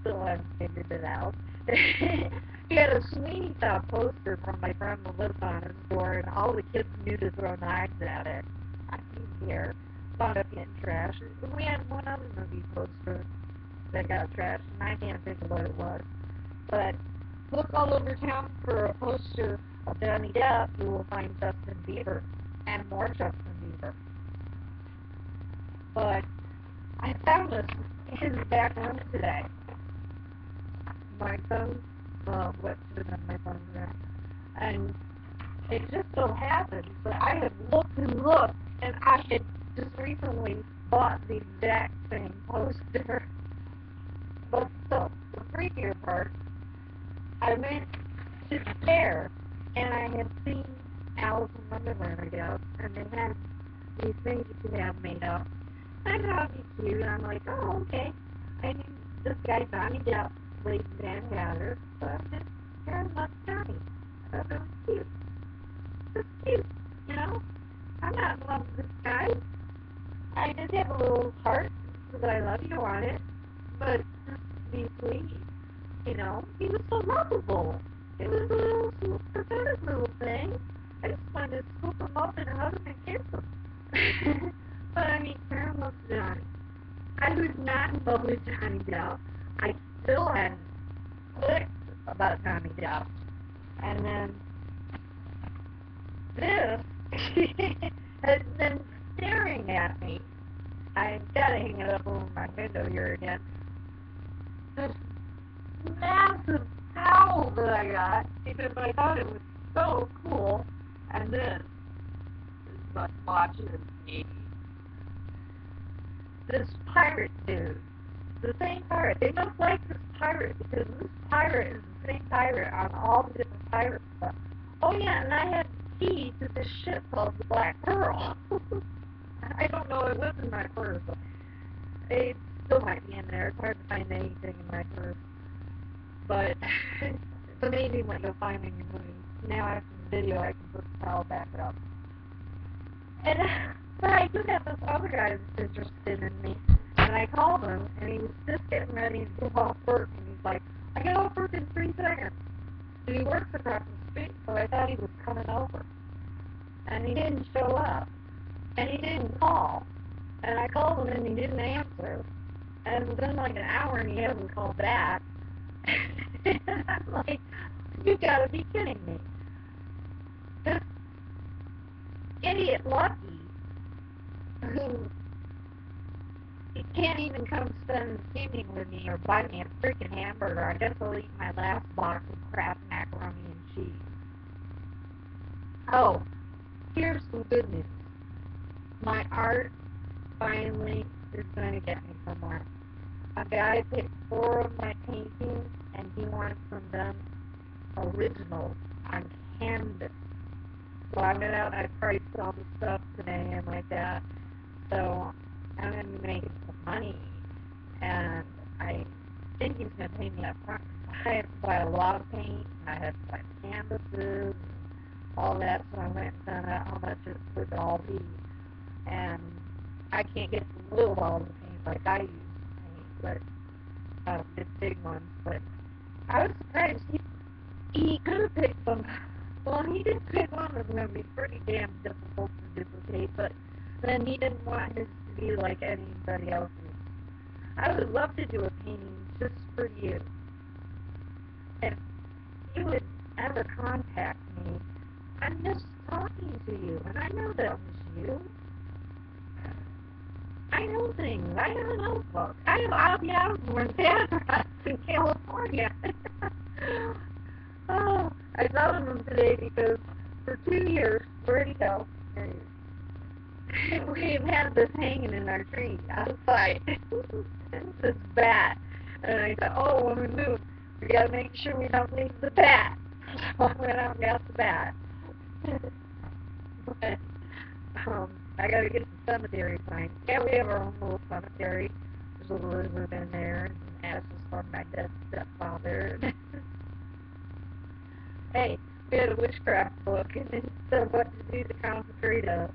still haven't figured it out. He had a Sweeney Todd poster from my friend Melissa on his door, and all the kids knew to throw knives at it. I didn't care. Wound up getting trashed. We had one other movie poster that got trashed, and I can't think of what it was. But look all over town for a poster of Johnny Depp, you will find Justin Bieber, and more Justin Bieber. But I found this in his back room today. My son, what should have been my son's room. And it just so happens that I had looked and looked, and I had just recently bought the exact same poster. But the freakier part, I went to the fair, and I had seen Alice in Wonderland, I guess, and they had these things you could have made up. I thought it'd be cute, and I'm like, oh, okay. I knew this guy, Johnny Depp, played Van Hatter, so I'm just here about Johnny. I thought it was cute. It's cute, you know? I'm not in love with this guy. I just have a little heart that I love you on it, but just be sweet, you know? He was so lovable. It was a little pathetic little thing. I just wanted to scoop him up and hug him and kiss him. But I mean, Karen loves Johnny. I was not in love with Johnny Depp. I still hadn't clicked about Johnny Depp. And then this has been staring at me. I've got to hang it up over my window here again. This massive towel that I got because I thought it was so cool. And this is what watches me. This pirate dude. The same pirate. They look like this pirate because this pirate is the same pirate on all the different pirate stuff. Oh yeah, and I had the key to this ship called the Black Pearl. I don't know, it was in my purse. It still might be in there. It's hard to find anything in my purse. But it's amazing what you'll find in your movie. Now after the video, I can put the towel back up. And but I do have this other guy that's interested in me. And I called him, and he was just getting ready to go off work. And he's like, I get off work in 3 seconds. And he works across the street, so I thought he was coming over. And he didn't show up. And he didn't call. And I called him, and he didn't answer. And within like an hour, and he hasn't called back. And I'm like, you gotta be kidding me. This idiot Lucky, who can't even come spend the evening with me or buy me a freaking hamburger. I guess I'll eat my last box of Kraft macaroni and cheese. Oh, here's some good news. My art finally is going to get me somewhere. A guy picked 4 of my paintings, and he wants them done original on canvas. So I went out and I priced all the stuff today and like that. So I'm going to be making some money, and I think he's going to pay me up front. I have to buy a lot of paint, and I have to buy canvases, and all that, so I went and found out how much it would all be. And I can't get the little balls of paint like I use to paint, but the big ones. But I was surprised he could have picked them. Well, he did pick one that was going to be pretty damn difficult to duplicate, but then he didn't want his to be like anybody else's. I would love to do a painting just for you. If you would ever contact me, I miss talking to you, and I know that was you. I know things. I have a notebook. I have Ozzy Osbourne's address in California. Oh, I thought of him today because for 2 years, where'd he go? There he is. We've had this hanging in our tree outside. This bat. And I thought, oh, when we move, we got to make sure we don't leave the bat. So I went out and got the bat. But, I got to get the cemetery signed. Yeah, we have our own little cemetery. There's a lizard in there, and some ashes from my dead stepfather. Hey, we had a witchcraft book, and it said what to do to consecrate a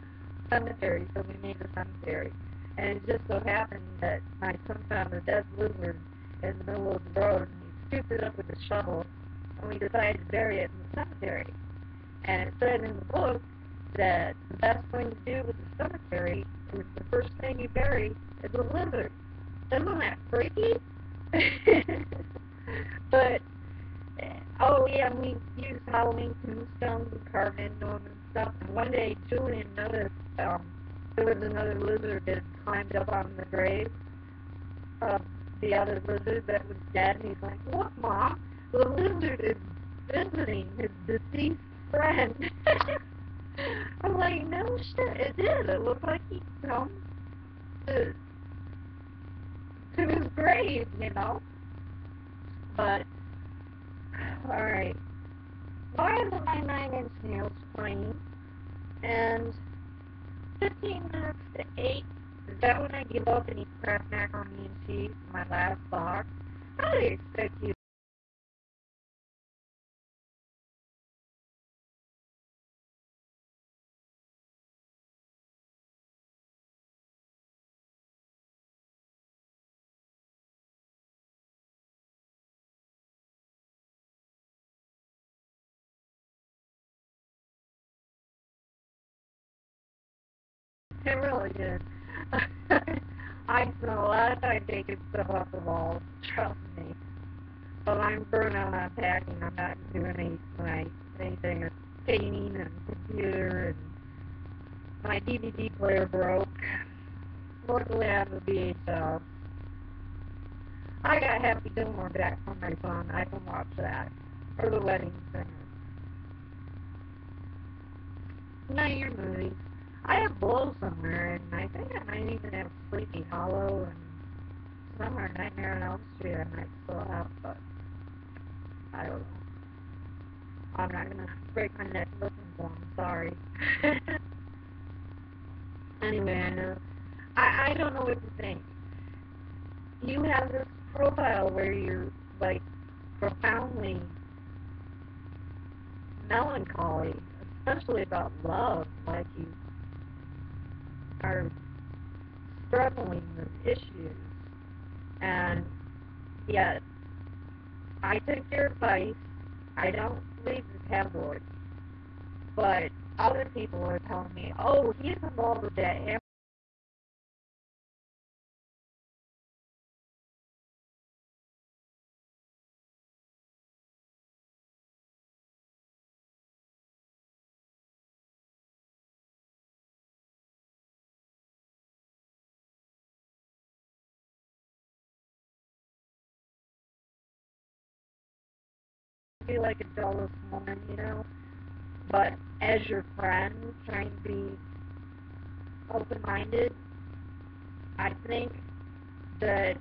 cemetery, so we made a cemetery. And it just so happened that my son found a dead lizard in the middle of the road, and he scooped it up with a shovel, and we decided to bury it in the cemetery. And it said in the book that the best thing to do with the cemetery is the first thing you bury is a lizard. Isn't that freaky? But, oh yeah, we used Halloween tombstones and carved into them and stuff. And one day Julian noticed there was another lizard that had climbed up on the grave of the other lizard that was dead. And he's like, "Look, Mom, the lizard is visiting his deceased friend." I'm like, no shit, it did. It looked like he come to his grave, you know. But, alright. Why isn't my 9-inch nails playing? And 15 minutes to 8, is that when I give up and eat Kraft macaroni and cheese in my last box? How do you expect you It really did. I spent a lot of time taking stuff off the walls, trust me. But I'm burnt out on packing. I'm not doing anything with painting and computer, and my DVD player broke. Luckily I have a VHS. I got Happy Gilmore back from my phone. I can watch that. Or The Wedding Singer. Not your movies. I have Blow somewhere, and I think I might even have Sleepy Hollow, and somewhere Nightmare on Elm Street I might still have, but I don't know. I'm not gonna break my neck looking for them, sorry. Anyway, I know. I don't know what to think. You have this profile where you're, like, profoundly melancholy, especially about love, like you are struggling with issues, and yet I took your advice. I don't read the tabloids, but other people are telling me, oh, he's involved with that. I feel like a jealous woman, you know, but as your friend, trying to be open-minded, I think that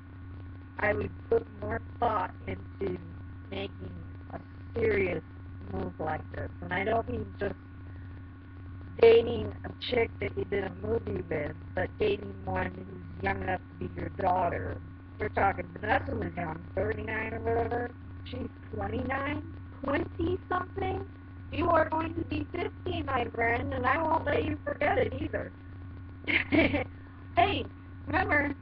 I would put more thought into making a serious move like this. And I don't mean just dating a chick that you did a movie with, but dating one who's young enough to be your daughter. We're talking Vanessa was young, 39 or whatever. She's 29, 20 something. You are going to be 50, my friend, and I won't let you forget it either. Hey, remember,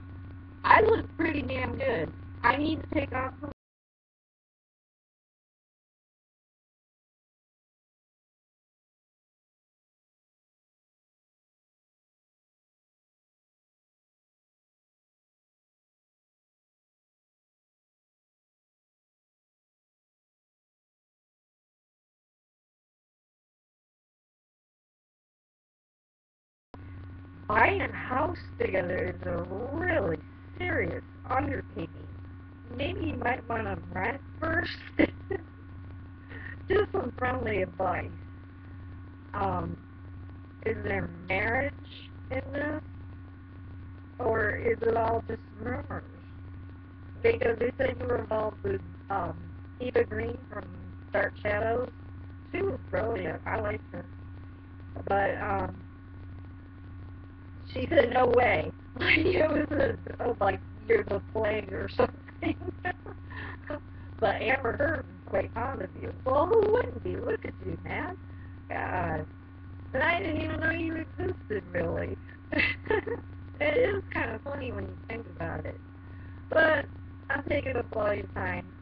I look pretty damn good. I need to take off some buying a house together is a really serious undertaking. Maybe you might want to rent first. Just some friendly advice. Um, is there marriage in this, or is it all just rumors? Because they said you were involved with Eva Green from Dark Shadows. She was brilliant. I liked her. But she said, no way. It was like years of plague or something. But Amber Heard was quite fond of you. Well, who wouldn't be? Look at you, man. God. And I didn't even know you existed, really. It is kind of funny when you think about it. But I'm taking up all your time.